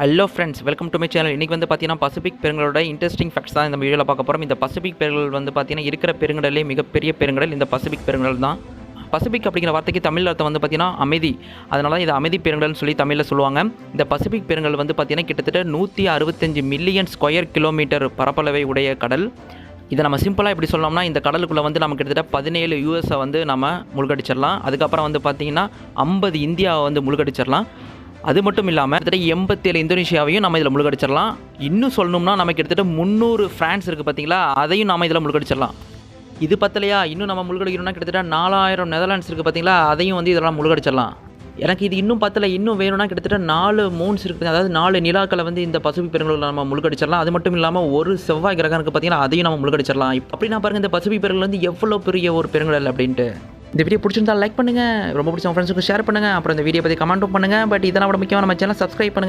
Hello friends, welcome to my channel. இன்றைக்கி வந்து பார்த்தீங்கன்னா பசிபிக் பெருங்கடலோட இன்ட்ரெஸ்டிங் ஃபேக்ட்ஸ் தான் இந்த வீடியோவில் பார்க்க போகிறோம். இந்த பசிபிக் பெருங்கடல் வந்து பார்த்தீங்கன்னா இருக்கிற பெருங்கடலே மிகப்பெரிய பெருங்கடல் இந்த பசிபிக் பெருங்கடல் தான். பசிபிக் அப்படிங்கிற வார்த்தைக்கு தமிழ் அர்த்தம் வந்து பார்த்தீங்கன்னா அமைதி. அதனால தான் இது அமைதி பெருங்கடல்னு சொல்லி தமிழில் சொல்லுவாங்க. இந்த பசிபிக் பெருங்கடல் வந்து பார்த்தீங்கன்னா கிட்டத்தட்ட 165 மில்லியன் ஸ்கொயர் கிலோமீட்டர் பரப்பளவை உடைய கடல். இதை நம்ம சிம்பிளாக எப்படி சொல்லலாம்னா, இந்த கடலுக்குள்ளே வந்து நம்ம கிட்டத்தட்ட 17 யூஎஸை வந்து நம்ம முழுகடிச்சிடலாம். அதுக்கப்புறம் வந்து பார்த்திங்கன்னா 50 இந்தியாவை வந்து முழுகடிச்சிடலாம். அது மட்டும் இல்லாமல் கிட்டத்தட்ட 87 இந்தோனேஷியாவையும் நம்ம இதில் முழுகடிச்சிடலாம். இன்னும் சொல்லணும்னா நம்ம கிட்டத்தட்ட 300 ஃப்ரான்ஸ் இருக்குது பார்த்தீங்களா, அதையும் நம்ம இதில் முழுகடிச்சிடலாம். இது பத்தலையா, இன்னும் நம்ம முழுகடிக்கணும்னா கிட்டத்தட்ட 4000 நெதர்லாண்ட்ஸ் இருக்குது பார்த்தீங்களா, அதையும் வந்து இதெல்லாம் முழுகடிச்சிடலாம். எனக்கு இது இன்னும் பத்தலை, இன்னும் வேணும்னா கிட்டத்தட்ட 4 மூன்ஸ் இருக்குது, அதாவது 4 நிலாக்களை வந்து இந்த பசிபிக் பெருங்கடலில் நம்ம முழுகடிச்சிடலாம். அது மட்டும் இல்லாமல் ஒரு செவ்வாய் கிரகம் இருக்குது பார்த்தீங்கன்னா, அதையும் நம்ம முழுகடிச்சிடலாம். அப்படி நான் பாருங்கள், இந்த பசிபிக் பெருங்கடல் வந்து எவ்வளோ பெரிய ஒரு பெருங்கடல் அப்படின்ட்டு. இந்த வீடியோ பிடிச்சிருந்தா லைக் பண்ணுங்கள், ரொம்ப பிடிச்ச ஃப்ரெண்ட்ஸுக்கு ஷேர் பண்ணுங்கள், அப்புறம் இந்த வீடியோ பற்றி கமெண்ட்டும் பண்ணுங்கள். பட் இதெல்லாம் விட முக்கியமாக நம்ம சேனல் சப்ஸ்கிரைப் பண்ணுங்கள்.